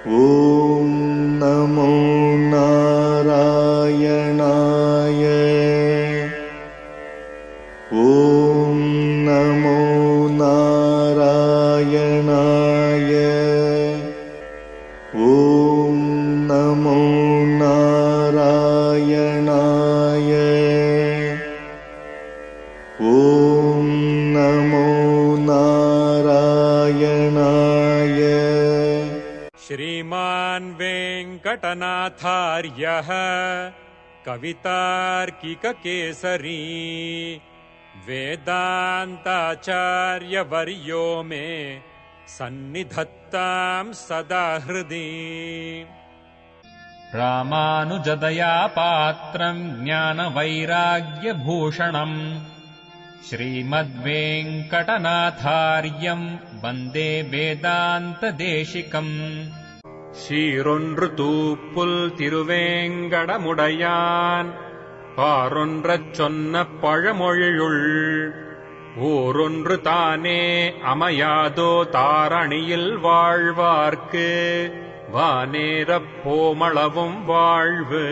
ॐ नमो नारायणाय। ॐ नमो नारायणाय। ॐ नमो नारायणाय। ॐ नमो नारायणाय। श्रीमान् वेङ्कटनाथार्यः कवितार्किककेसरी वेदान्ताचार्यवर्यो मे सन्निधत्तां सदा हृदि। रामानुजदया पात्रम् ज्ञानवैराग्यभूषणम् श्रीमद्वेङ्कटनाथार्यम् वन्दे वेदान्तदेशिकम् சீரொன்று தூப்புல் திருவேங்கடமுடையான் பாரொன்றச் சொன்ன பழமொழியுள் ஊரொன்று தானே அமையாதோ தாரணியில் வாழ்வார்க்கு வானேரப் போமளவும் வாழ்வு.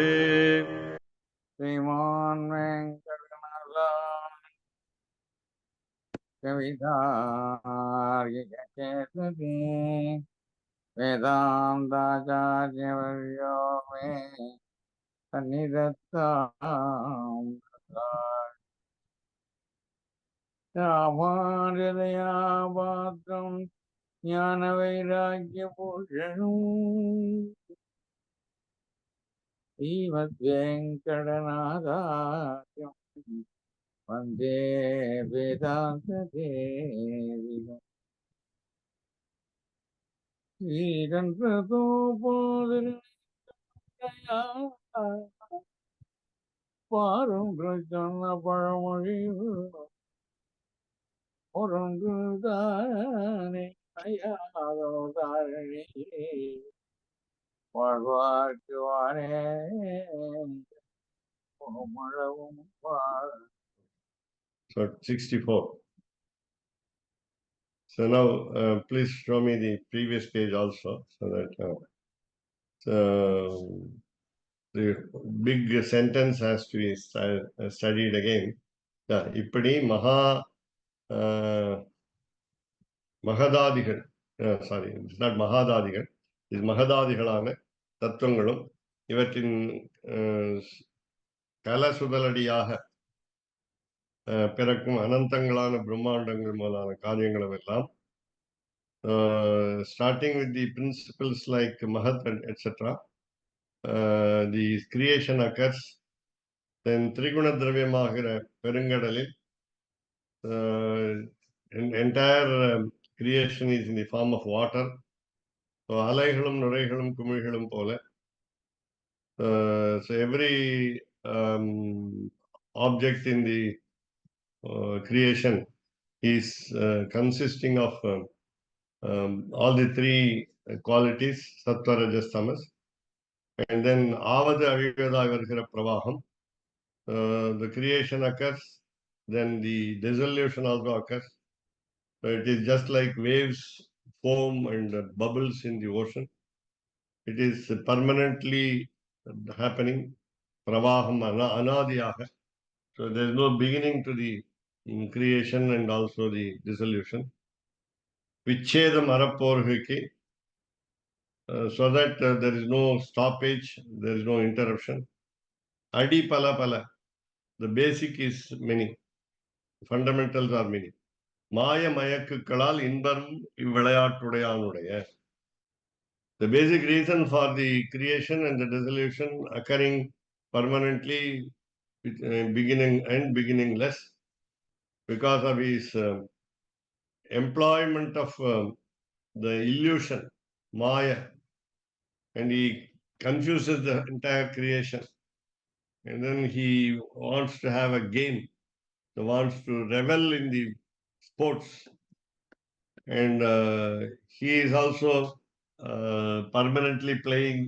श्रीमान् वेङ्कटनाथार्य कवितार्किककेसरी वेदान्ताचार्यवर्यो मे सन्निधत्तां रामानुजदया पात्रं ज्ञानवैराग्यभूषणम् श्रीमद्वेङ्कटनाथार्यं वन्दे वेदान्तदेशिकम् பாரொன்று சொன்ன பழமொழி ஒருங்குதானே ஐயாதோ தாரணி வாழ்வார்க்கு வானே மழவும் So 64. So now please show me the previous page also, so that the big sentence has to be studied again. இப்படி மகதாதிகள், சாரி, இட்ஸ் நாட் மகாதாதிகள், இது மகதாதிகளான தத்துவங்களும் இவற்றின் கலசுதலடியாக பிறக்கும் அனந்தங்களான பிரம்மாண்டங்கள் முதலான காரியங்களும் எல்லாம், starting with the principles like Mahat etc. The creation occurs, then Triguna Dravyamagira பெருங்கடலில் entire creation is in the form of water. So அலைகளும் நுரைகளும் குமிழ்களும் போல, so every object in the creation is consisting of all the three qualities, sattva, rajas, tamas, and then avadu avivada vargira pravaham. The creation occurs, then the dissolution also occurs. So it is just like waves, foam and bubbles in the ocean. It is permanently happening, pravaham anadiyaga. So there is no beginning to the creation and also the dissolution. Vichedam araporhiki, so that there is no stoppage, there is no interruption. Adi pala pala, the basic is many, fundamentals are many. Maya mayakkalal inbarum ivvilayattudayanuடைய. The basic reason for the creation and the dissolution occurring permanently, beginning and beginningless, because of his employment of the illusion, Maya, and he confuses the entire creation. And then he wants to have a game, he wants to revel in the sports, and he is also permanently playing.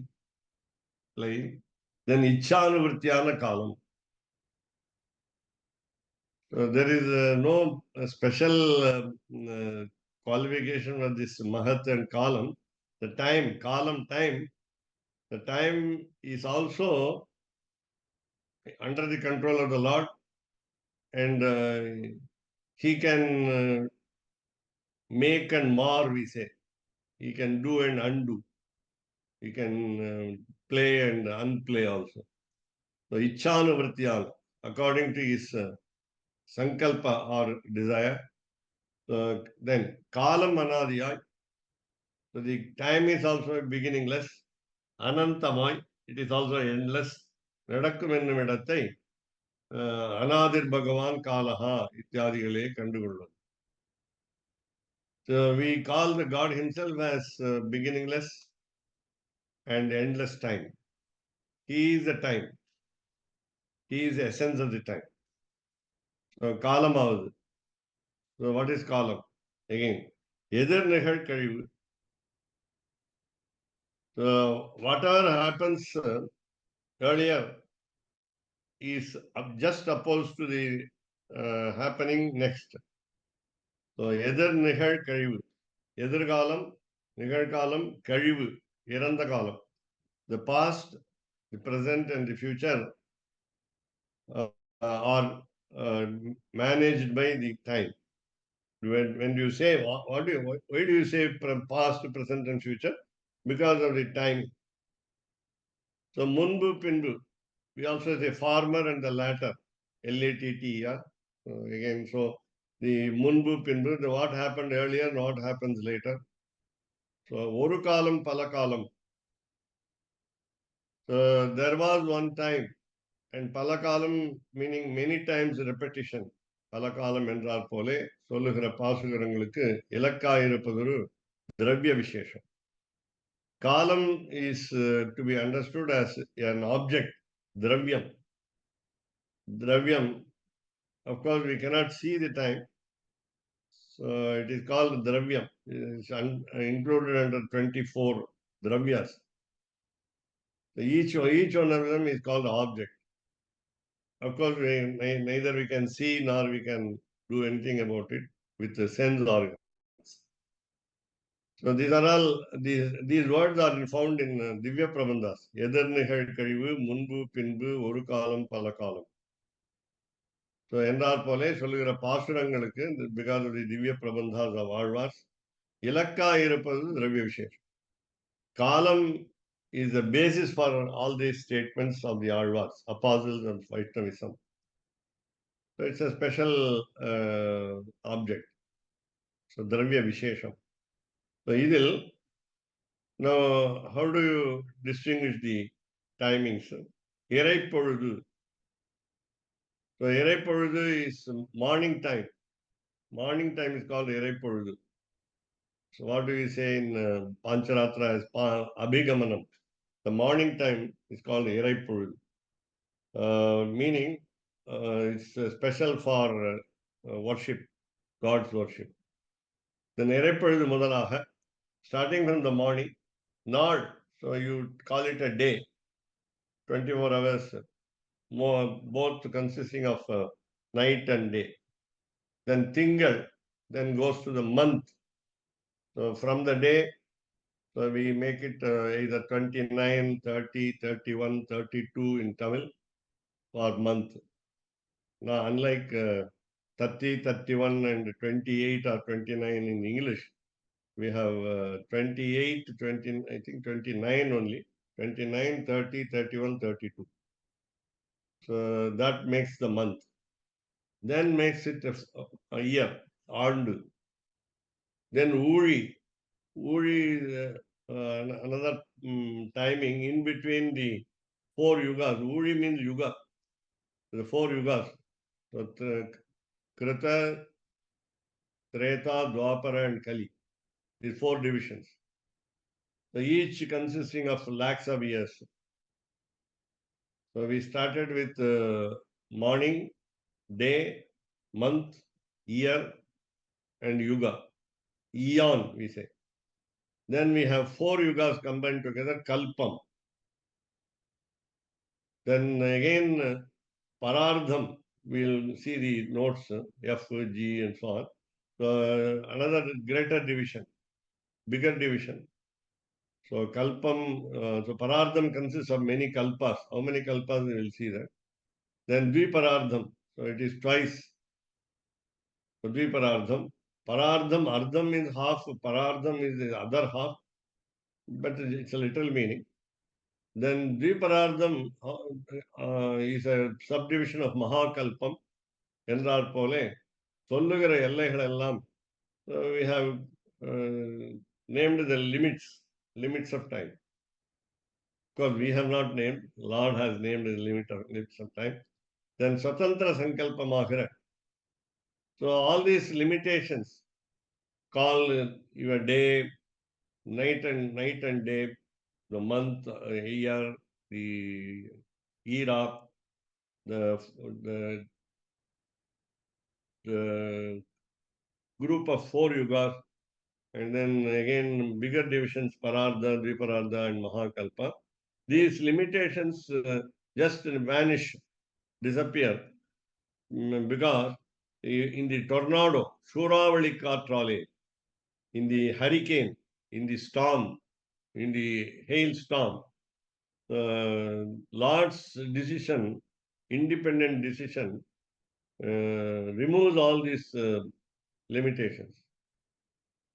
Then Ichchanuvrtyana kalam. There is no special qualification for this Mahat and Kalam. the time, kalam time, the time is also under the control of the Lord, and he can make and mar, we say. He can do and undo. He can play and unplay also. So, Ichhanuvrityal, according to his sankalpa or desire. Then, kalam anadiyai. So, the time is also beginningless. Anantamai, it is also endless. நடக்கும் என்னும் இடத்தை அனாதிர் பகவான் காலஹா இத்தியாதிகளே கண்டுகொள்வது. So we call the God himself as beginningless and endless time. He is the time. He is the essence of the time. So காலம் ஆகுது. So what is காலம்? Again, எதிர் நிகழ்கழிவு. So whatever happens earlier is just opposed to the happening next. So எதிர் நிகழ்கழிவு. எதிர்காலம், நிகழ்காலம், கழிவு, இறந்த காலம். The past, the present and the future are managed by the time. When you say, why do you say past, present and future? Because of the time. So munbu, pinbu. We also say farmer and the latter. L-A-T-T, yeah. Again, so the munbu, pinbu, what happened earlier and what happens later. So oru kalam, pala kalam. So there was one time, and palakalam meaning many times repetition. பலகாலம் என்றால் போலே சொல்லுகிற பாசுரங்களுக்கு இலக்காயிருப்பதொரு திரவிய விசேஷம். காலம் is to be understood as an object, dravyam. Dravyam, of course, we cannot see the time, so it is called dravyam. It is included under 24 dravyas. So each one of them is called object. Of course, neither we can see nor we can do anything about it with the sense organs. So these are all, these words are found in Divya Prabandhas. எதிர் நிகழ்கழிவு, முன்பு, பின்பு, ஒரு காலம், பல காலம். So என்றார் போலே சொல்லுகிற பாசுரங்களுக்கு, because of the Divya Prabandhas of Alvars, இலக்கா இருப்பது திரவிய விசேஷம். Kalam is the basis for all these statements of the Alvars, apostles of Vaishnavism. So it's a special object. So Dravya Vishesham. So idil, now how do you distinguish the timings? Iraipoludhu. So Iraipoludhu is morning time. Morning time is called Iraipoludhu. So what do we say in Pancharatra as Abhigamanam? The morning time is called Iraipoludhu. Meaning it's special for worship, God's worship. The Iraipoludhu முதலாக, starting from the morning, Nod, so you call it a day, 24 hours, both consisting of night and day. Then Tingal, then goes to the month. So from the day, so we make it either 29, 30, 31, 32 in Tamil for month. Now, unlike 30, 31 and 28 or 29 in English, we have 28, 20, I think 29 only, 29, 30, 31, 32. So that makes the month. Then makes it a year, Andu. Then Uri. Uri is another timing in between the 4 yugas. Uri means yuga, the 4 yugas. So Krita, Treta, Dwapara and Kali. These 4 divisions. So each consisting of lakhs of years. So we started with morning, day, month, year, and yuga. Eon, we say. Then we have 4 yugas combined together, Kalpam. Then again, Parardham, we'll see the notes, F, G, and so on. So another greater division, bigger division. So kalpam, so parardham consists of many kalpas. How many kalpas we will see that. Then dviparardham, so it is twice. So dviparardham. Parardham, ardham means half, parardham is the other half, but it's a literal meaning. Then dviparardham is a subdivision of mahakalpam. என்றார் போலே சொல்லுகிற எல்லைகள் எல்லாம் we have named the limits of time. Because we have not named, Lord has named the limits of time. Then Swatantra Sankalpamagra. So all these limitations call your day, night and day, the month, year, the era, the, the, the group of 4 yugas, and then again bigger divisions, Parardha, Dviparardha, and Mahakalpa. These limitations just vanish, disappear, because in the tornado, Shuravali Katrale, in the hurricane, in the storm, in the hailstorm, Lord's decision, independent decision, removes all these limitations.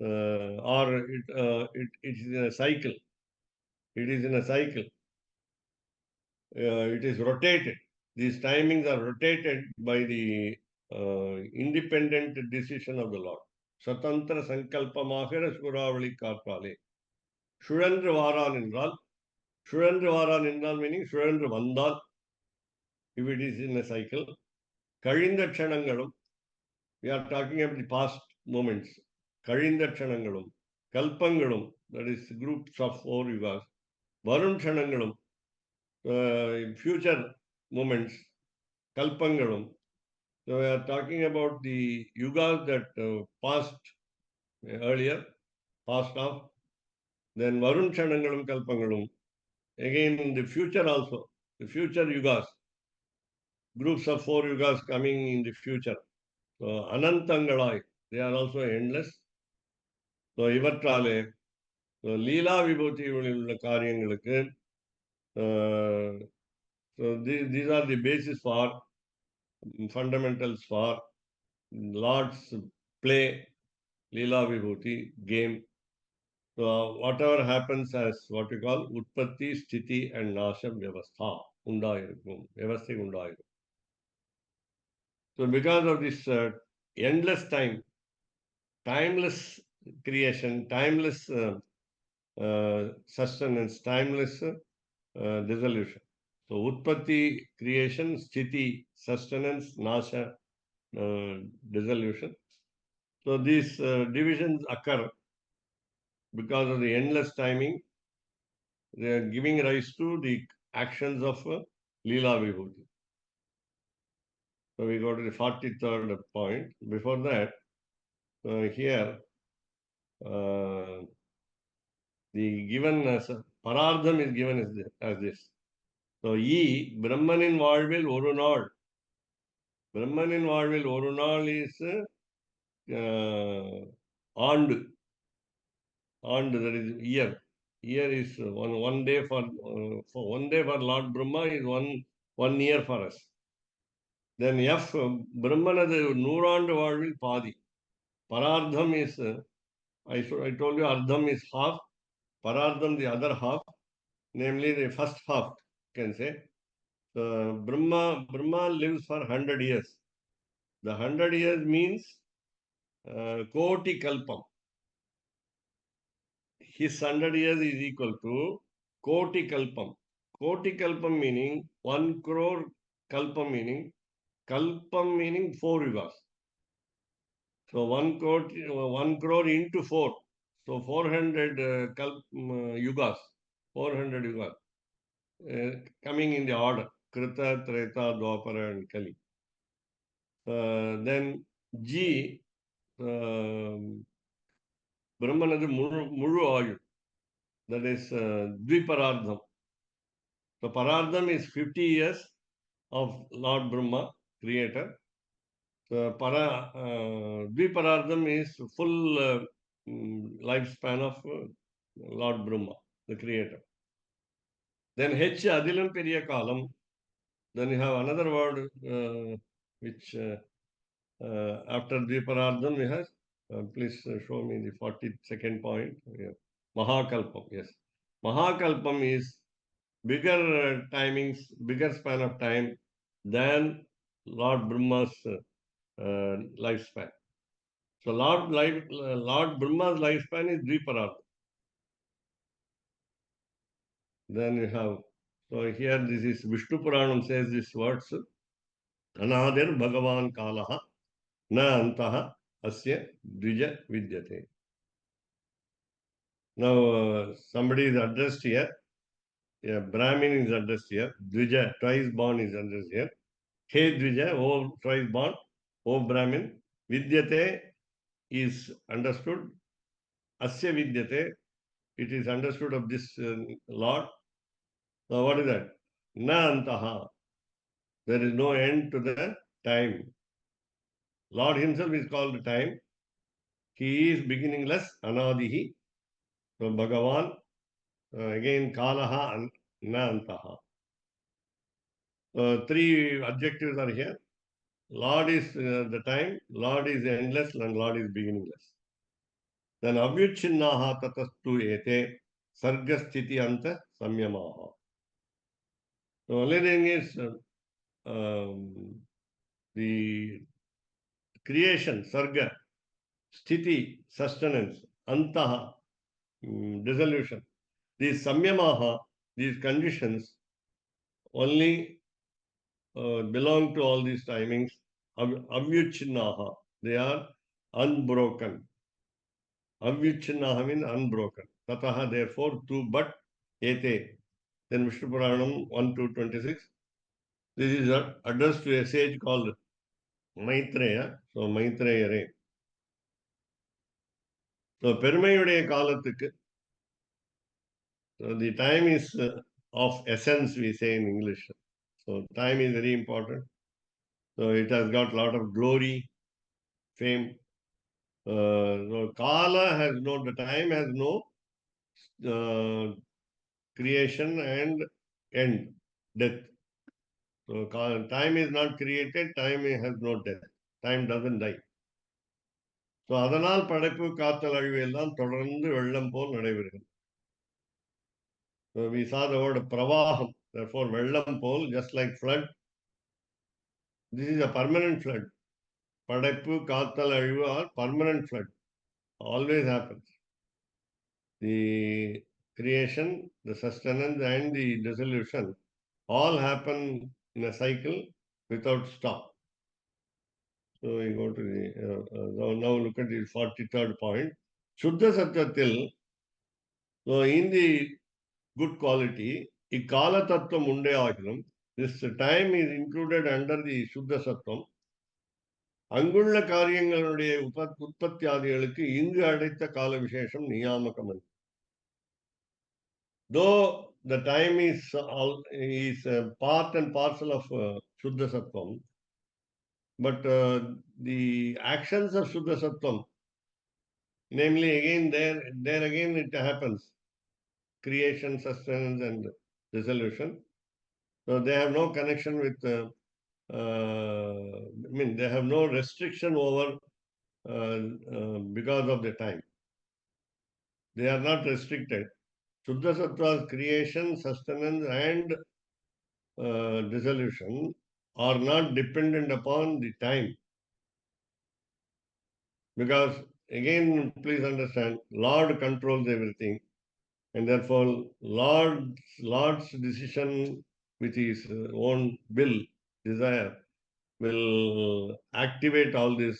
Or it is in a cycle. It is in a cycle. It is rotated. These timings are rotated by the independent decision of the Lord. Swatantra Sankalpamagira Suravali Karpale. Shurandu Varan என்றால், Shurandu Varan என்றால் meaning Shurandu Vandal, if it is in a cycle. Karinda Kshanangalum, we are talking about the past moments. Karinda Kshanangalum, Kalpangalum, that is groups of 4 yugas. Varun Kshanangalum, future moments. Kalpangalum. So we are talking about the yugas that passed earlier, passed off. Then Varun Kshanangalum, Kalpangalum. Again, in the future also, the future yugas, groups of 4 yugas coming in the future. So Anantangalai, they are also endless. So Ivatrale, so Leela Vibhuti உள்ள காரியங்களுக்கு, so these are the basis for, fundamentals for Lord's play, Leela Vibhuti, game. So whatever happens as what we call Utpatti, Sthiti and Nasha Vyavastha, Undayirukkum, Vyavasthi Undayirukkum. So because of this endless time, timeless creation, timeless sustenance, timeless dissolution. So Utpatti, creation, Sthiti, sustenance, Nasha, dissolution. So these divisions occur because of the endless timing. They are giving rise to the actions of Leela Vibhuti. So we go to the 43rd point. Before that, here, the given as Parardham is given as this. So, Brahmanin வாழ்வில் ஒரு நாள். Brahmanin வாழ்வில் ஒரு நாள் is ஆண்டு. ஆண்டு, that is year. Year is one day for 1 day for Lord Brahma is one year for us. Then F, Brahmanadu நூறாண்டு வாழ்வில் பாதி. Parardham is, I told you, Ardham is half, Parardham the other half, namely the first half, you can say. So Brahma lives for 100 years. The 100 years means Koti Kalpam. His 100 years is equal to Koti Kalpam. Koti Kalpam meaning 1 crore, Kalpam meaning 4 yugas. So 1 crore into 4. So 400 yugas. 400 yugas. Coming in the order. Krita, Treta, Dwapara and Kali. Then G, Brahmanadu Muru Ayur. That is Dviparardham. So Parardham is 50 years of Lord Brahma, creator. So Dviparardham is full lifespan of Lord Brahma. the creator. Then H Adilum Periya Kalam. Then you have another word which after Dviparardhan we have. Please show me the 42nd point. Yeah. Mahakalpam, yes. Mahakalpam is bigger timings, bigger span of time than Lord Brahma's lifespan. So Lord Brahma's lifespan is Dviparardhan. Then you have, so here this is Vishnu Puranam says these words, Anadir Bhagavan Kalaha Na Antaha Asya Dvija Vidyate. Now somebody is addressed here, a Brahmin is addressed here, Dvija, twice born is addressed here. He Dvija, O twice born, O Brahmin, Vidyate is understood, Asya Vidyate, it is understood of this Lord. Now what is that? Na Antaha. There is no end to the time. Lord himself is called time. He is beginningless, Anadihi. So Bhagavan, again Kalaha and Nantaha. Three adjectives are here. Lord is the time, Lord is endless, and Lord is beginningless. Then Avyuchinnaha tatastu ete sargasthiti anta samyamaha. The only thing is the creation, sarga, sthiti, sustenance, antaha, dissolution. These samyamaha, these conditions only belong to all these timings. Avyuchinnaha, they are unbroken. Avyuchinnaha means unbroken. Tataha, therefore, tu but ete. Then Vishnu Puranam 1 to 26. This is addressed to a sage called Maitreya. So Maitreya Re. So பெருமையுடைய காலத்துக்கு, so the time is of essence, we say in English. So time is very important. So it has got a lot of glory, fame. So Kala has no, the time has no creation and end, death. So time is not created, time has no death. Time doesn't die. So அதனால் படைப்பு காத்தல் அழிவு எல்லாம் தொடர்ந்து வெள்ளம் போல் நடைபெறுகிறது. So we saw the word pravaham. Therefore, வெள்ளம் போல், just like flood. This is a permanent flood. படைப்பு காத்தல் அழிவு are permanent flood. Always happens. The creation, the sustenance and the dissolution all happen in a cycle without stop. So we go to the, now look at the 43rd point. Shuddha Satyatil, so in the good quality, Ikala Tattva Munde Agilam, this time is included under the Shuddha Sattvam. அங்குள்ள காரியங்களுடைய உற்பத்தியாதிகளுக்கு இங்கு அடைத்த கால விசேஷம் நியாமகம். Though the time is part and parcel of Shuddha Sattvam, but the actions of Shuddha Sattvam, namely again there again it happens, creation, sustenance and dissolution. So they have no connection with, I mean they have no restriction over because of the time. They are not restricted. Shuddha Sattva's creation, sustenance and dissolution are not dependent upon the time. Because again, please understand, Lord controls everything. And therefore, Lord's decision with his own will, desire, will activate all this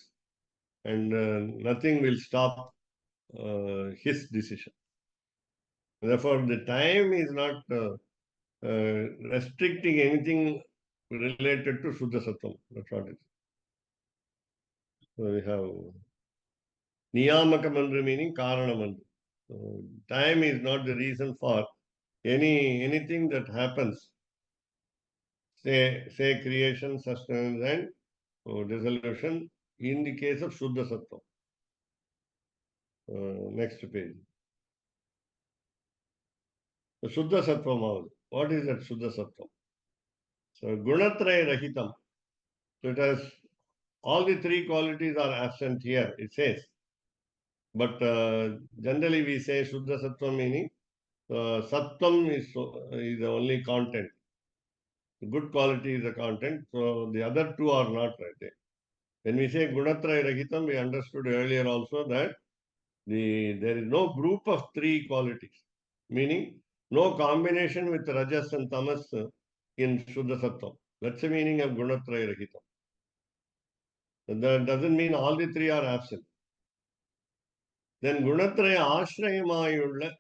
and nothing will stop his decision. Therefore, the time is not restricting anything related to Shuddha Sattvam. That's what it is. So we have Niyamakam meaning Karanamandru. So time is not the reason for anything that happens. Say creation, sustenance and dissolution in the case of Shuddha Sattva. Next page. The Shuddha Sattvam. What is that Shuddha Sattvam? So Gunatraya Rahitam. So it has all the three qualities are absent here, it says. But generally we say Shuddha Sattvam meaning Sattvam is the only content. The good quality is the content. So the other two are not right there. When we say Gunatraya Rahitam, we understood earlier also that there is no group of three qualities, meaning no combination with Rajas and Tamas in Shuddha Sattvam. That's the meaning of Gunatraya Rahitam. That doesn't mean all the three are absent. Then Gunatraya Ashrayamayulla.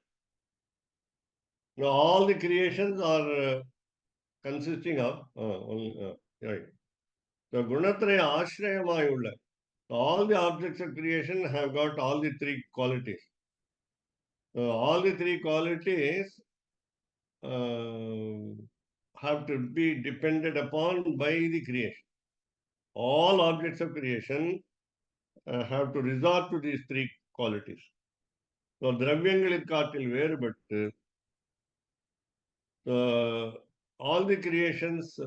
Now all the creations are consisting of right. So Gunatraya Ashrayamayulla. All the objects of creation have got all the three qualities. All the three qualities have to be depended upon by the creation. All objects of creation have to resort to these three qualities. So, Dravyangalil Katil வேறுபட்டு all the creations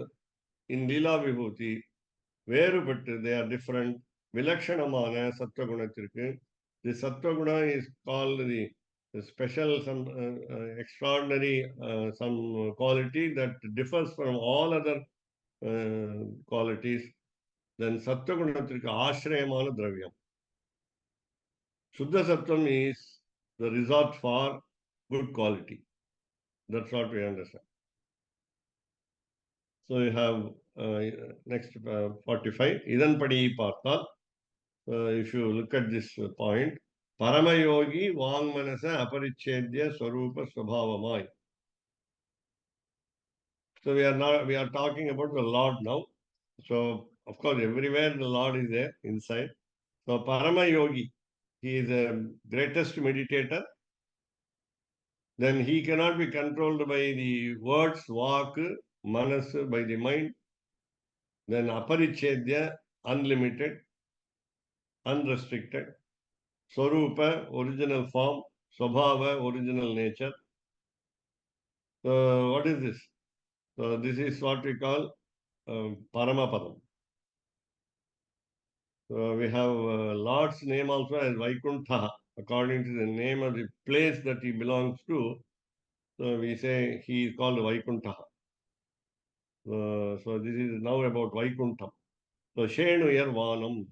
in Leela Vibhuti வேறுபட்டு they are different. விலக்ஷணமான சத்வகுணத்திற்கு the Sattva-guna is called the special, some extraordinary, some quality that differs from all other qualities. Then Sattva-gunathirku ashrayamana dravyam. Shuddha Sattvam is the resort for good quality. That's what we understand. So you have next 45. Idan padi பார்த்தால் if you look at this point, Paramayogi Vangmanasa Aparichedya Swarupa Swabhavamai. So we are talking about the Lord now. So of course everywhere the Lord is there inside. So Paramayogi, he is the greatest meditator. Then he cannot be controlled by the words, vak, manas, by the mind. Then Aparichedya, unlimited, unrestricted. Swarupa, original form. Swabhava, original nature. So what is this? So this is what we call Paramapadam. So we have Lord's name also as Vaikuntha, according to the name of the place that he belongs to. So we say he is called Vaikuntha. So this is now about Vaikuntham. So Shenuyar Vanam.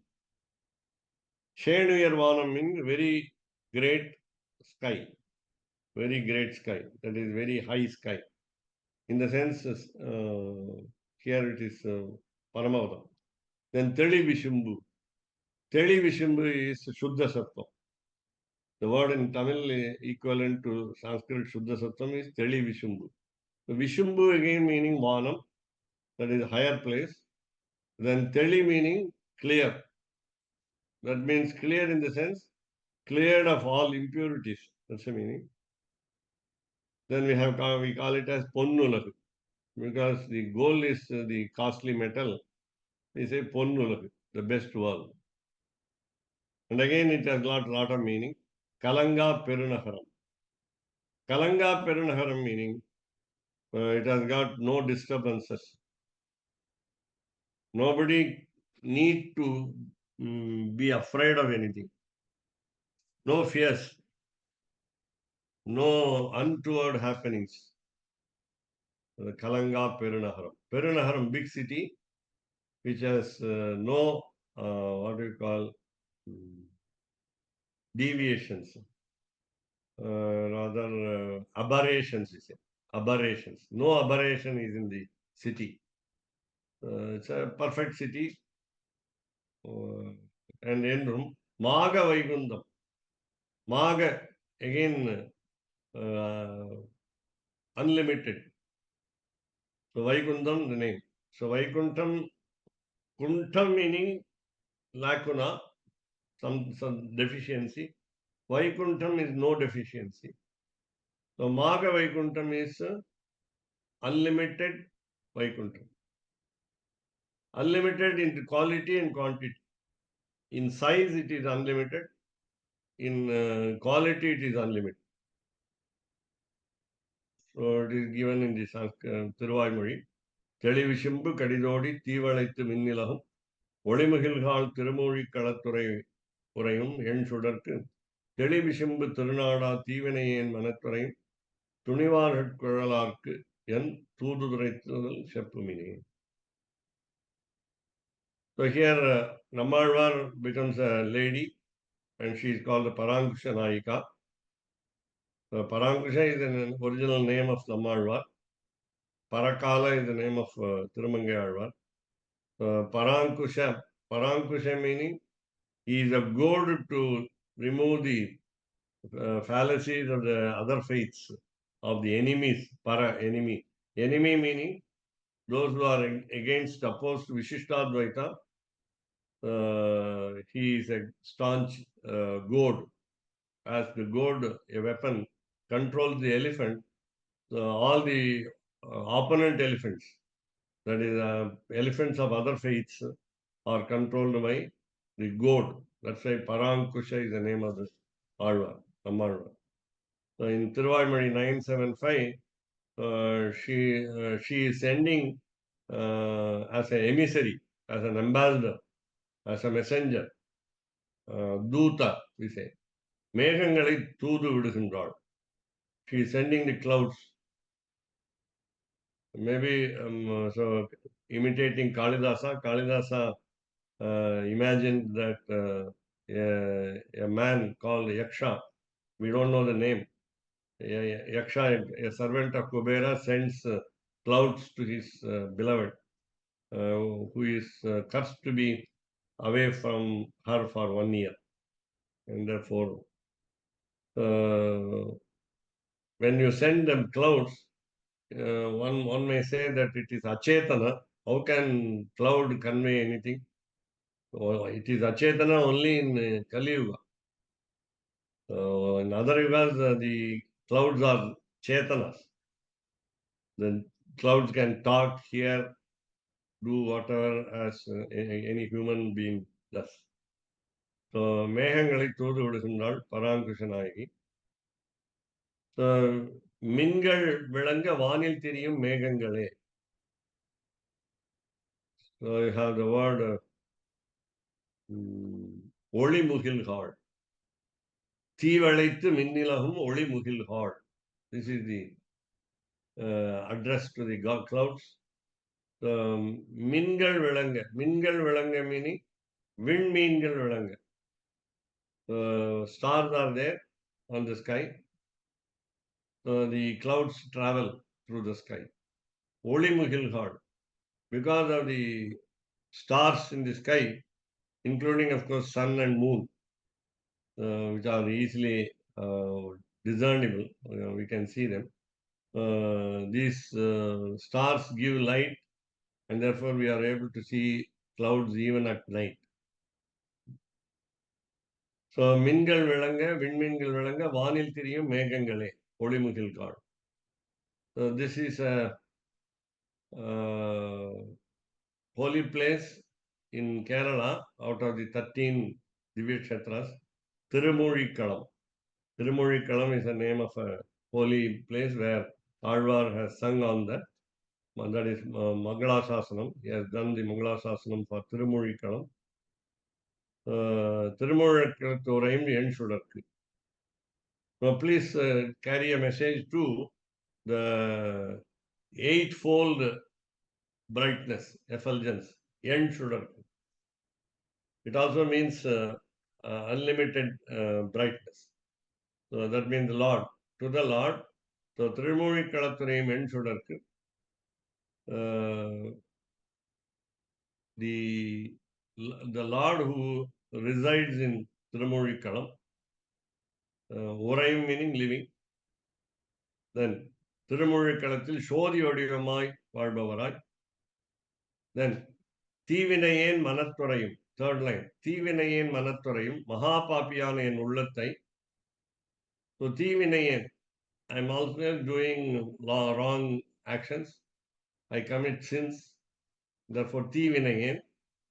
Shenuyar Vanam means very great sky. Very great sky. That is very high sky. In the sense, here it is Paramavadam. Then Teli Vishumbu. Teli Vishumbu is Shuddha Sattva. The word in Tamil equivalent to Sanskrit Shuddha Sattvam is Teli Vishumbu. So Vishumbu again meaning Vanam, that is higher place. Then Teli meaning clear. That means clear in the sense cleared of all impurities. That's the meaning. Then we call it as Ponnulagu, because the gold is the costly metal. We say Ponnulagu, the best world. And again it has got a lot of meaning. Kalanga Perunagaram. Kalanga Perunagaram meaning it has got no disturbances. Nobody need to be afraid of anything. No fears. No untoward happenings. Kalanga Perunagaram. Perunagaram, big city, which has no, what do you call, deviations. Rather aberrations, you say. Aberrations. No aberration is in the city. It's a perfect city. And Endrum, Maga Vaikundam. Maga, again, unlimited. So Vaikundam, the name. So Vaikuntham, Kuntham meaning lacuna, some deficiency. Vaikuntham is no deficiency. So Maga Vaikuntham is unlimited Vaikuntham. Unlimited in quality and quantity. In size it is unlimited. In quality it is unlimited. So it is given in the Thiruvaimozhi. தெளிவிசும்பு கடிதோடி தீவளைத்து மின்னிலகும் ஒளிமுகில்கால் திருமூழி Kalutara உரையும் எண் சுடர்க்கு தெளிவிசும்பு திருநாடா தீவினையேன் மனத்துறையும் துணிவார்குழலார்க்கு என் தூதுரைத்துதல் செப்புமினே. So here Nammalvar becomes a lady and she is called the Parankusha Nayika. So Parankusha is the original name of Nammalvar. Parakala is the name of Thirumangai Alvar. Parankusha meaning he is a goad to remove the fallacies of the other faiths of the enemies, enemy. Enemy meaning those who are against, opposed to Vishishtadvaita. He is a staunch goad. As the goad, a weapon, controls the elephant, all the opponent elephants, that is, elephants of other faiths, are controlled by the goad. That's why Parankusha is the name of this Alvar, Nammalvar. So in Thiruvaimozhi 975, she is sending as an emissary, as an ambassador, as a messenger, Duta, we say. மேகங்களை தூது விடுகின்றாள். She is sending the clouds. Maybe so imitating Kalidasa. Kalidasa imagined that a man called Yaksha, we don't know the name. Yaksha, a servant of Kubera, sends clouds to his beloved, who is cursed to be away from her for 1 year. And therefore, when you send them clouds, one may say that it is achetana. How can cloud convey anything? It is achetana only in Kali Yuga. In other yugas, the clouds are chetanas. The clouds can talk, hear, do whatever as any human being does. So மேகங்களை தூது விடுகின்றாள் பராங்குஷநாயகி. So மின்கள் விளங்க வானில் தெரியும் மேகங்களே. So you have the word ஒளிமுகில்காள். தீவளைத்து மின்னிலகும் ஒளிமுகில்காள். This is the address to the clouds. மின்கள் விளங்க. மின்கள் விளங்க meaning விண்மீன்கள் விளங்க. Stars are there on the sky. The clouds travel through the sky. ஒளிமுகில்காள். Because of the stars in the sky, including, of course, sun and moon, which are easily discernible, we can see them. These stars give light, and therefore we are able to see clouds even at night. So மின்கள் விளங்க, விண்மீன்கள் விளங்க, வானில் தெரியும் மேகங்களே, ஒளிமுகில்காள். So this is a holy place in Kerala, out of the 13 Divya Kshetras, Tirumuzhikalam. Tirumuzhikalam is the name of a holy place where Alvar has sung on that. That is Mangalasasanam. He has done the Mangalasasanam for Tirumuzhikalam. Tirumuzhikalathureim en sudakku. Now please carry a message to the eightfold brightness, effulgence, en sudakku. It also means unlimited brightness. So that means the Lord, to the Lord. So Tirumuzhikalathureim en sudakku. The Lord who resides in Tirumuzhikalam, Urayim meaning living. Then Tirumuzhikalathil Shodhi Vadivamai Vazhbavaraai. Then Thivinayen Manatthurayum. Third line. Thivinayen Manatthurayum Mahapapiyana en Ullathai. So Thivinayen, I am also doing wrong actions. I commit sins. Therefore Thivinayen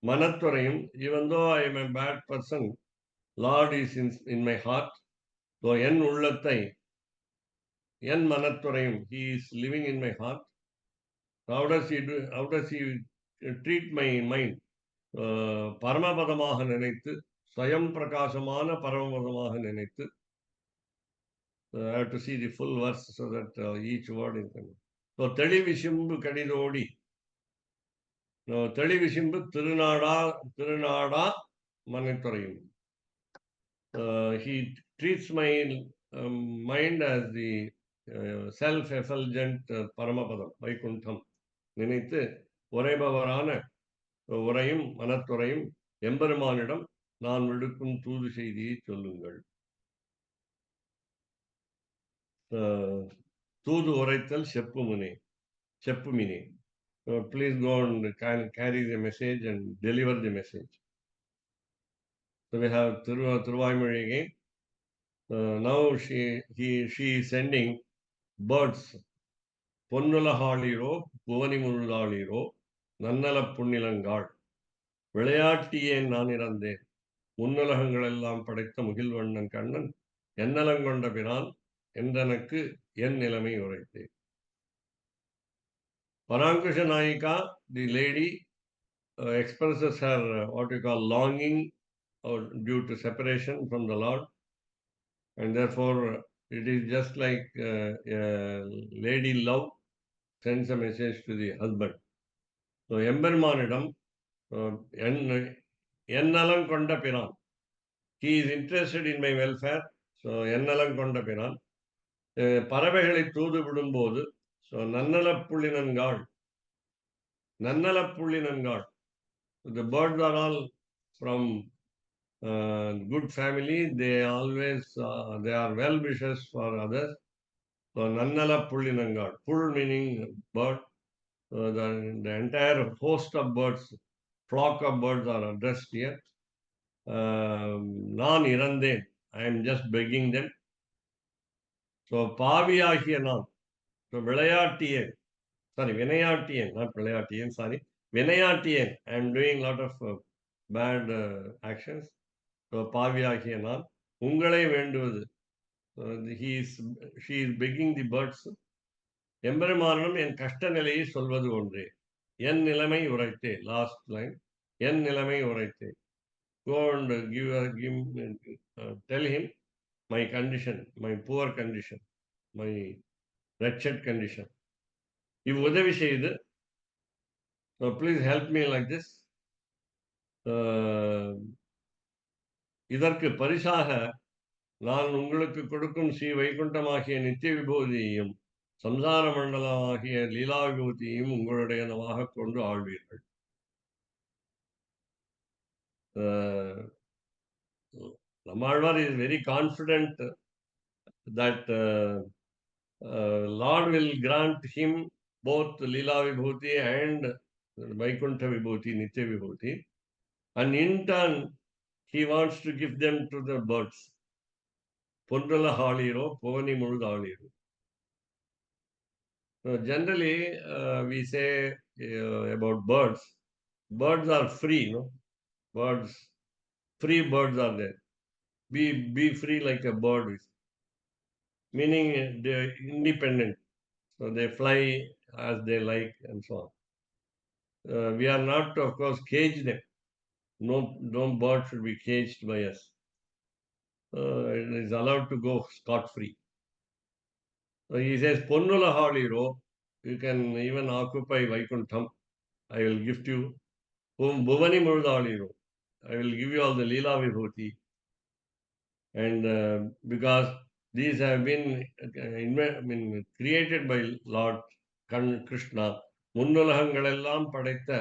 Manatthurayum, even though I am a bad person, Lord is in my heart. So en Ullathai, En Manatturayum, he is living in my heart. How does he do? How does he treat my mind? Paramapadamaha நினைத்து ஸ்வயம் பிரகாசமான பரமபதமாக நினைத்து. I have to see the full verse so that each word is. So தெளிவிசும்பு கடிதோடி. தெளிவிசும்பு திருநாடா மனைத்துறையும். He treats my mind as the self-effulgent Paramapadam, Vaikuntham. நினைத்து உரைபவரான உரையும் மனத்துறையும் எம்பெருமானிடம் நான் விடுக்கும் தூது செய்தியை சொல்லுங்கள். தூது உரைத்தல் செப்புமினே. Please go and carry the message and deliver the message. So we have Thiruvaimozhi again. Now she is sending birds. பொன்னுலகாளீரோ புவனி முழுதாளீரோ நன்னலப் புன்னிலங்காள் விளையாட்டியேன் நான் இறந்தேன் முன்னுலகங்களெல்லாம் படைத்த முகில்வண்ணன் கண்ணன் என்னலங்கொண்ட பிரான் என்றனக்கு என் நிலைமை உரைத்தேன். Parankusha Nayika, the lady, expresses her what we call longing due to separation from the Lord, and therefore it is just like lady love sends a message to the husband. So Embermanidam ennalam konda piran. He is interested in my welfare. So ennalam konda piran. பறவைகளை தூது விடும்போது so நன்னலப்புள்ளினன்காள். The birds are all from good family. They always they are well wishers for others. So nannalapullinangal, pull meaning bird. The entire host of birds, flock of birds are addressed here. Nan iranden, I am just begging them. So paviyahiya nan, so vilayattiyen, not vilayattiyen, vinayattiyen, I am doing a lot of bad actions. So paviyahiya nan, ungalai venduvathu. She is begging the birds. எம்பெருமானிடம் என் கஷ்ட நிலையை சொல்வது ஒன்றே. என் நிலைமை உரைத்தே. Last line. என் நிலைமை உரைத்தே. Go and tell him my condition, my poor condition, my wretched condition. இவ்வுதவி செய்து, so please help me like this. இதற்கு பரிசாக நான் உங்களுக்கு கொடுக்கும் ஸ்ரீ வைகுண்டமாகிய நித்திய விபூதியையும் சம்சார மண்டலமாகிய லீலா விபூதியையும் உங்களுடையனமாக கொண்டு ஆழ்வீர்கள். Nammalvar is very confident that Lord will grant him both Leela Vibhuti and Vaikuntha Vibhuti, Nitya Vibhuti, and in turn he wants to give them to the birds. Pundala Haliro, Povani Murudaliro. Generally, we say about birds. Birds are free, no? Free birds are there. Be free like a bird is. Meaning they're independent. So they fly as they like and so on. We are not to, of course, cage them. No bird should be caged by us. It is allowed to go scot-free. So he says, Ponnula Haliro, you can even occupy Vaikuntham. I will gift you. Bhuvani Murudaliro, I will give you all the Leela Vibhuti. And because these have been created by Lord Krishna, Munnulahangalellam Padaitha,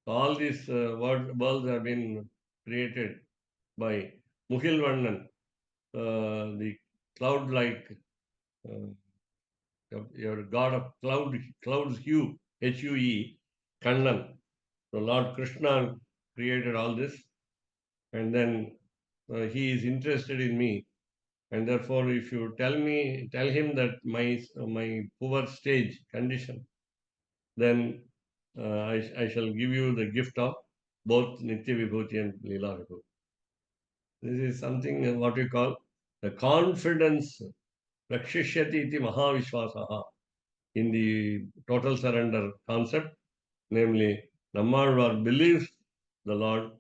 all these worlds have been created by Mukhilvannan, the cloud-like, your god of clouds hue, H-U-E, Kannan. So Lord Krishna created all this, and then he is interested in me, and therefore if you tell him that my poor stage condition, then I shall give you the gift of both Nitya Vibhuti and Leela Vibhuti. This is something what we call the confidence Rakshishyati iti Mahavishwasaha. In the total surrender concept, namely, Nammalvar believes the Lord,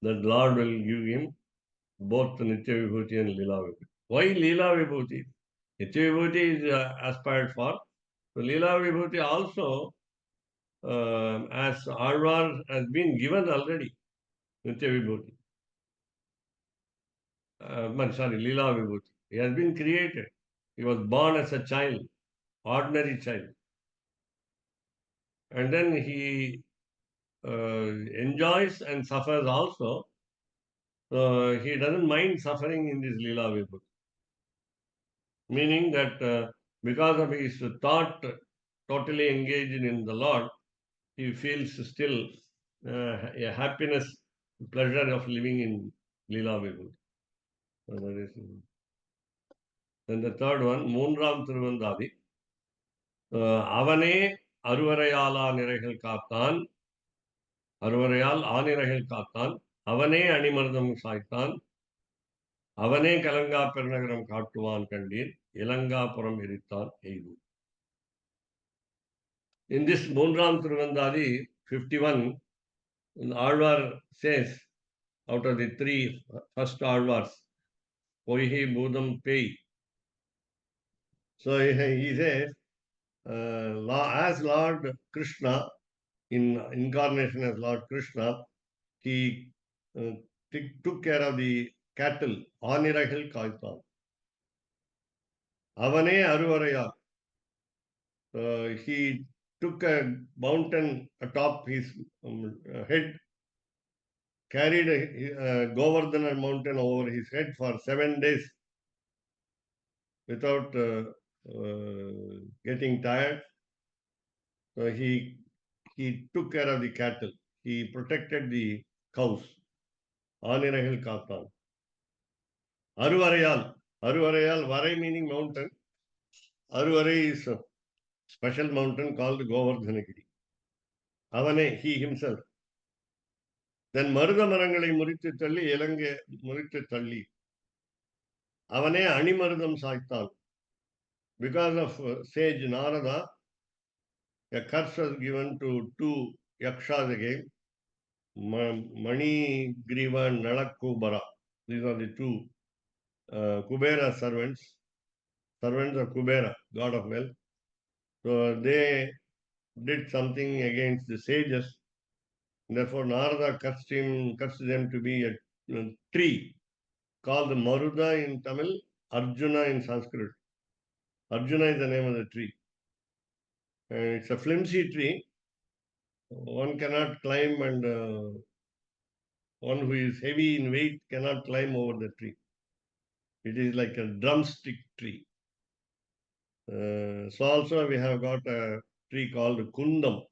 that Lord will give him both Nitya Vibhuti and Leela Vibhuti. Why Leela Vibhuti? Nitya Vibhuti is aspired for. So Leela Vibhuti also, as Alvar has been given already, Nitya Vibhuti. Sorry, Leela Vibhuti. He has been created. He was born as a child, ordinary child. And then he enjoys and suffers also. So he doesn't mind suffering in this Leela Vibhuti. Meaning that because of his thought totally engaged in the Lord, he feels still a happiness, pleasure of living in Leela Vibhuti. So that is, then the third one, மூன்றாம் திருவந்தாதி. அவனே அருவரையால் ஆநிரைகள் காத்தான், அருவரையால் ஆநிரைகள் காத்தான், அவனே அணிமருதம் சாய்த்தான், அவனே கலங்கா பெருநகரம் காட்டுவான் கண்டீர், இலங்காபுரம் எரித்தான் எய்து. In this மூன்றாம் Thiruvandhadhi 51, Alvar says, out of the three first Alvars, Poihi, Budam, Pei. So he says, as Lord Krishna, in incarnation as Lord Krishna, he took care of the cattle, ஆனிரைகள் காய்த்தான். அவனே அருவரையார். He took a mountain atop his head, carried a Govardhana mountain over his head for 7 days without getting tired. So he took care of the cattle. He protected the cows. ஆனிரைகள் Kathan. அருவரையால். Aruvarayal, Varai meaning mountain. Aruvarai is a special mountain called Govardhanagiri. Avane, he himself. Then Maruda Marangali Murithu Talli, Elange Murithu Talli. Avane Animarudam Saithan. Because of sage Narada, a curse was given to two yakshas again, Mani Griva and Nalakubara. These are the two Kubera servants of Kubera, god of wealth. So they did something against the sages. Therefore, Narada cursed them to be a tree called Maruda in Tamil, Arjuna in Sanskrit. Arjuna is the name of the tree. And it's a flimsy tree. One cannot climb, and one who is heavy in weight cannot climb over the tree. It is like a drumstick tree. So also we have got a tree called Kundam.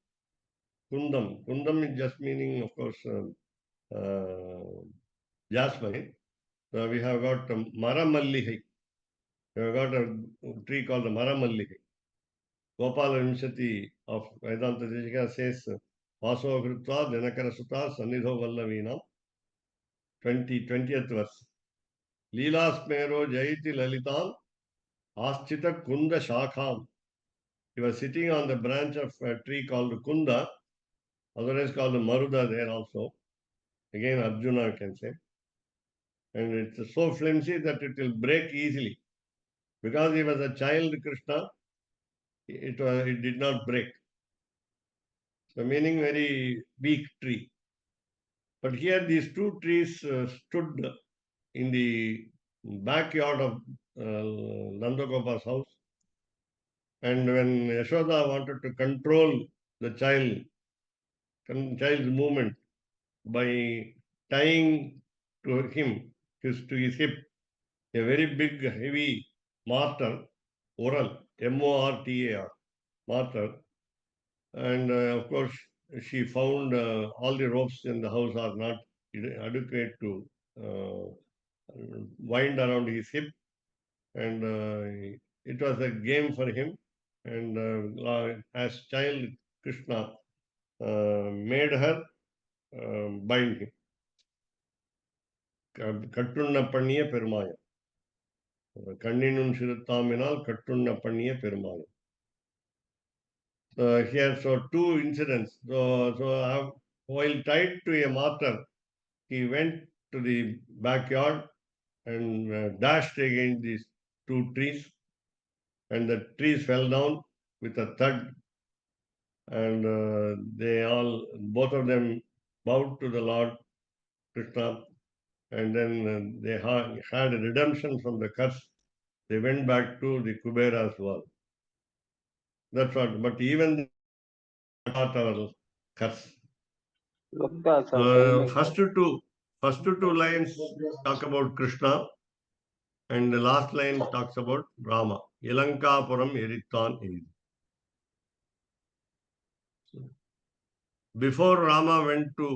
Kundam is just meaning, of course, jasmine. So we have got Maramalligai. We have got a tree called the Maramalligai. Gopala Vimshati of Vedanta Deshika says, Vaso Kritva Dinakara Sutta Sannidho Vallavinam, 20th verse. Leela Smero Jayati Lalitam, Aschita Kunda Shakham. He was sitting on the branch of a tree called Kunda, otherwise called Maruda there also. Again, Arjuna can say. And it's so flimsy that it will break easily. Because he was a child Krishna, it did not break. So meaning very weak tree. But here these two trees stood in the backyard of Nandagopal's house. And when Yashoda wanted to control the child's movement by tying to him, to his hip, a very big, heavy mortar, oral, M-O-R-T-A-R, mortar. And of course, she found all the ropes in the house are not adequate to wind around his hip. And it was a game for him. And as child Krishna made her bind him. Kattunna Panniya Perumaya. கண்ணினும் சிறுத்தாம்பினால் கட்டுண்ண பண்ணிய Perumal. Here, so two incidents. While tied to a mortar, he went to the backyard and dashed against these two trees, and the trees fell down with a thud, and both of them bowed to the Lord Krishna, and then they had a redemption from the curse. They went back to the Kubera's world. That's what. But even not our curse. First two lines talk about Krishna, and the last line talks about Rama. Ilankapuram erittan erid. Before Rama went to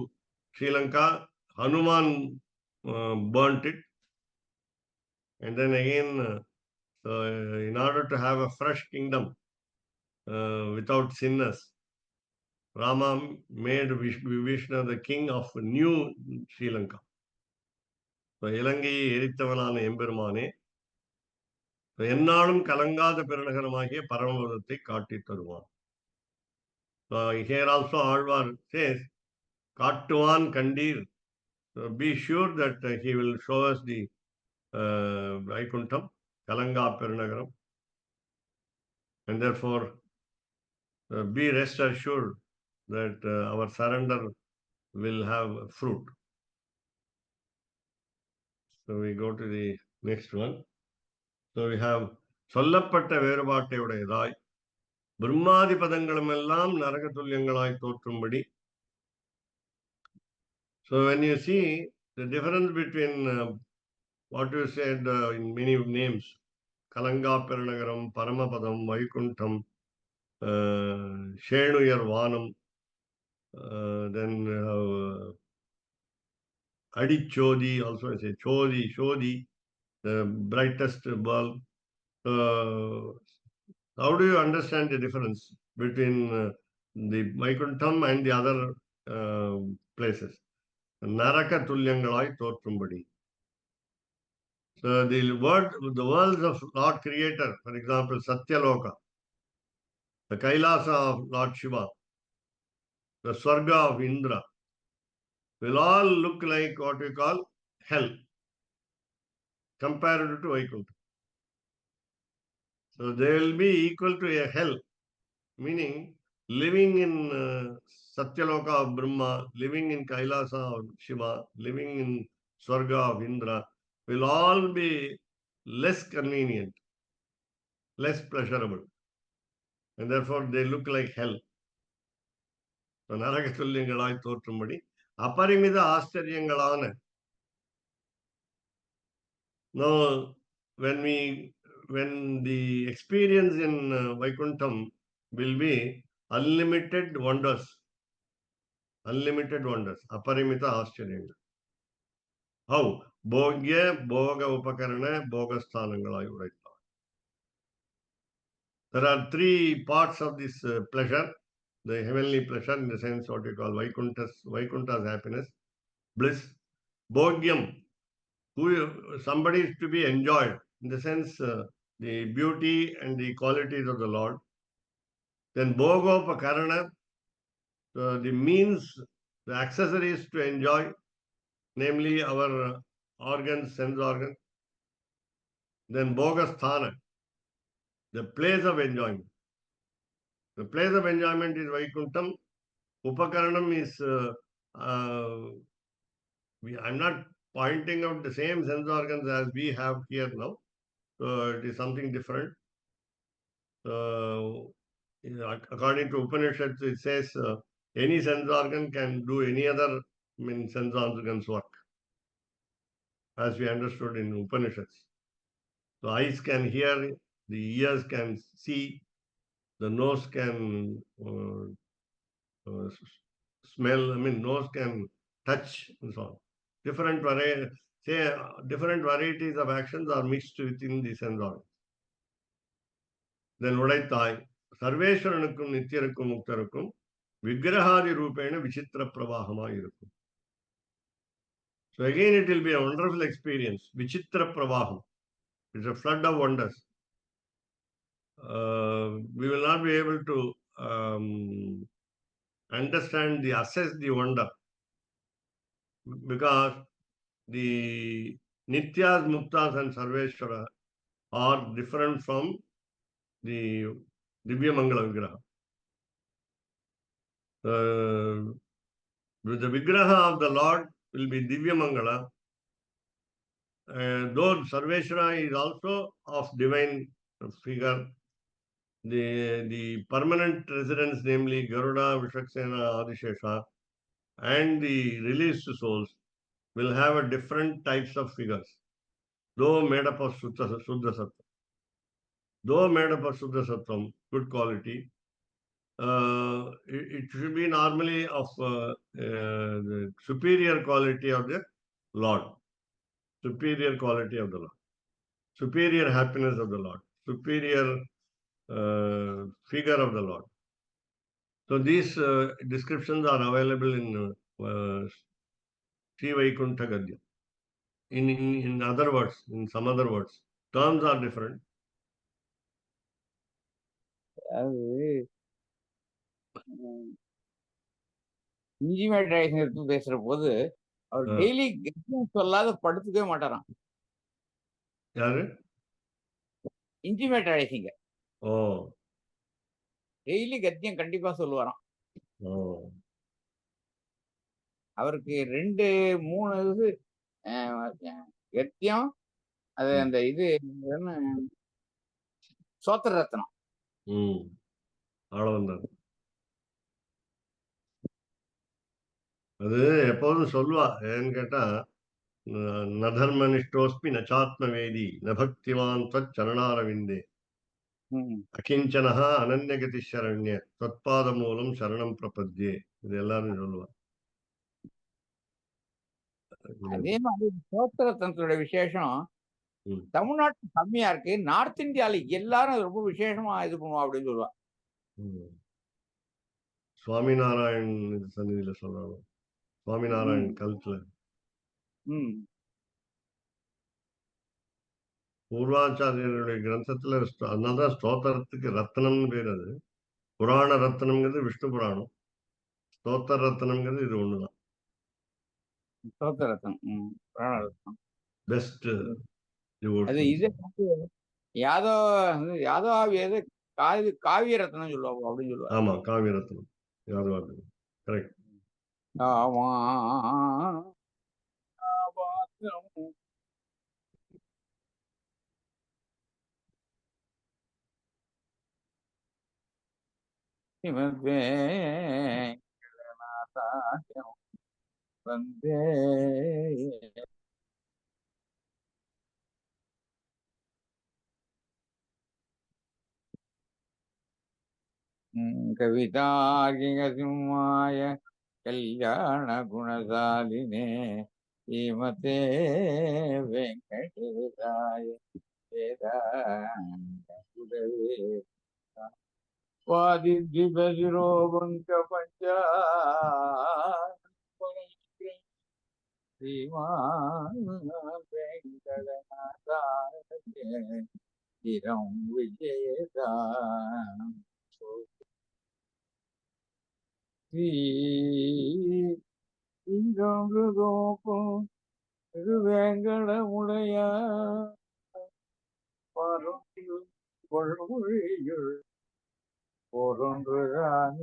Sri Lanka, Hanuman burnt it, and then again, in order to have a fresh kingdom without sinners, Rama made Vibhishana the king of new Sri Lanka. இலங்கையை எரித்தவனான எம்பெருமானே, எந்நாளும் கலங்காத பெருநகரமாகிய பரமபதத்தை காட்டித் தருவான். Here also Alvar says, Kattuvan Kandir. Be sure that he will show us the Vaikuntham, Kalanga Perunagaram. And therefore, be rest assured that our surrender will have fruit. So we go to the next one. So we have சொல்லப்பட்ட வேறுபாட்டை உடையதாய் பிரம்மாதி பதங்களும் எல்லாம் நரகதுல்யங்களாய் தோற்றும்படி. So when you see the difference between what you said in many names, Kalanga Perunagaram, Paramapadam, Vaikuntham, Shenuyar Vanam, then Adichodi, also I say Shodhi, the brightest bulb. How do you understand the difference between the Vaikuntham and the other places? Naraka Tulyangalai Tortumbadi. So the worlds of Lord Creator, for example, Satyaloka, the Kailasa of Lord Shiva, the Swarga of Indra, will all look like what we call hell compared to Vaikuntha. So they will be equal to a hell, meaning living in Satyaloka of Brahma, living in Kailasa of Shiva, living in Swarga of Indra, will all be less convenient, less pleasurable, and therefore they look like hell. So நரகத்துல்யங்களாய் தோற்றும்படி அபரிமித ஆச்சரியங்களான. Now, when the experience in Vaikuntham will be unlimited wonders, அபரிமித ஆச்சரியங்கள். How? Bhogya, Bhoga Upakarana, Bhogasthanangalayi udaithaan. There are three parts of this pleasure, the heavenly pleasure, in the sense what we call Vaikunta's happiness, bliss. Bhogyam, somebody is to be enjoyed, in the sense the beauty and the qualities of the Lord. Then Bhogopakarana, the means, the accessories to enjoy, namely our organs, sense organs. Then Bhogasthana, the place of enjoyment. The place of enjoyment is Vaikuntham. Upakaranam is, I'm not pointing out the same sense organs as we have here now. So it is something different. According to Upanishads, it says any sense organ can do any other sense organ's work, as we understood in Upanishads. So eyes can hear, the ears can see, the nose can smell, nose can touch, and so on. Different varieties of actions are mixed within the sense organ. Then Udaithai, Sarveshwaranukkum Nityarukkum Muktarukkum Vigrahadi Rupena Vichitra Pravahama Irukkum. So again it will be a wonderful experience. Vichitra Pravaham. It's a flood of wonders. We will not be able to understand assess the wonder, because the Nityas, Muktas and Sarveshwara are different from the Divya Mangala Vigraha. The Vigraha of the Lord will be Divya Mangala, though Sarveshwara is also of divine figure. The permanent residents, namely Garuda, Vishaksena, Adishesha, and the released souls will have a different types of figures, though made up of Shuddha Sattva. Though made up of Shuddha Sattvam, good quality, it should be normally of the superior quality of the Lord, superior quality of the Lord, superior happiness of the Lord, superior figure of the Lord. So these descriptions are available in Sri Vaikuntha Gadya. In other words, in some other words, terms are different. அது இன்ஜிமேட் எடுத்து பேசுற போது அவர் daily கத்தியம் சொல்லாத படுத்துக்கவே மாட்டாராம். யாரு? இன்ஜிமேட் அழைச்சிங்க ஓ, daily கத்தியம் கண்டிப்பா சொல்லுவாராம். ஓ, அவருக்கு 2-3 இது கத்தியம், அது அந்த இது என்ன சோத்திர ரத்னம். ஆளவந்தார் அது எப்போதும் சொல்லுவா. ஏன்னு கேட்டா, நதர்மனிஷ்டோஸ்மி நச்சாத்மவேதி நபக்திவான் சரணாரவிந்தே அகிஞ்சனஹ அனன்யகதி சரண்ய தத்பாத மூலம் சரணம் பிரபத்யே. இது எல்லாரும் சொல்லுவா. அதே மாதிரி சோத்திர ரத்னத்தோட விசேஷம் தமிழ்நாட்டு கம்மியா இருக்கு, நார்த் இந்தியால எல்லாரும் ரொம்ப விசேஷமா இது பண்ணுவா அப்படின்னு சொல்லுவா. சுவாமிநாராயண் சந்நிதியில சொல்றாங்க, சுவாமிநாராயண் கல்ட்ல. பூர்வாச்சாரியருடைய கிரந்தத்துல அதனாலதான் ஸ்தோத்திரத்துக்கு ரத்னம்னு பேர். அது புராண ரத்னம்ங்கிறது விஷ்ணு புராணம், ஸ்தோத்திர ரத்னம்ங்கிறது இது ஒண்ணுதான். சோத்திர ரத்னம், புராண ரத்னம் பெஸ்ட். அது இது யாதோ யாதோ எது காவிய ரத்னம் சொல்லுவாங்க அப்படின்னு சொல்லுவாங்க. ஆமா, காவிய ரத்னம், யாதவ கரெக்ட். ஆமா வந்தே கவிதார்க்கிக சிம்மாய கல்யாண குணசாலினே ஸ்ரீமதே வெங்கடேசாய வேதாந்த குரவே வாதித்விபசிரோபங்க பஞ்சா ஸ்ரீமான் வெங்கடநாதாய திரம் விஜயதா ஸ்ரீரங்கோபம் திருவேங்கடமுடைய பழமொழியுள் பொருன்றுதான்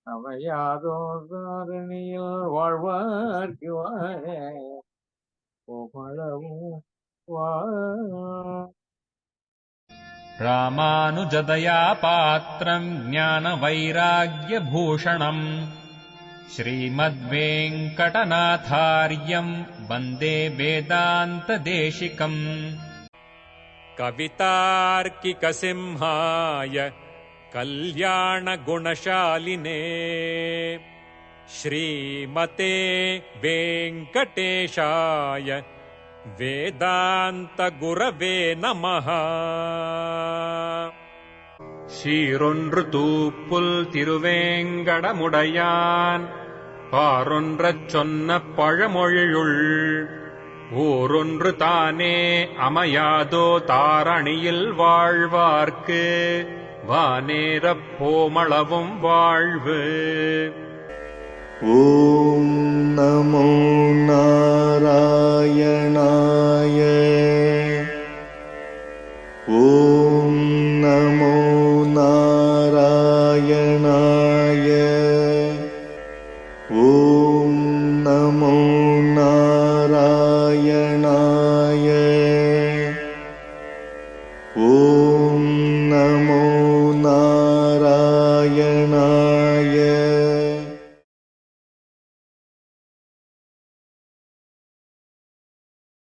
அமையாதோ தாரணியில் வாழ்வார்க்கு வாழவும் வா. ராமானுஜதயா பாத்ரம் ஞானவைராக்யபூஷணம் ஸ்ரீமத்வேங்கடநாதார்யம் வந்தே வேதாந்ததேசிகம். कवितार्किकसिंहाय कल्याणगुणशालिने श्रीमते वेङ्कटेशाय वेदान्तगुरवे नमः. சீரொன்று தூப்புல் திருவேங்கடமுடையான் பாரொன்றச் சொன்ன பழமொழியுள் ஊரொன்று தானே அமையாதோ தாரணியில் வாழ்வார்க்கு வானேரப் போமளவும் வாழ்வு. ஓம் நமோ நாராயணாய. ஓம் நமோ நாராயணாய. ஓம் நமோ நாராயணாய. ஓம் நமோ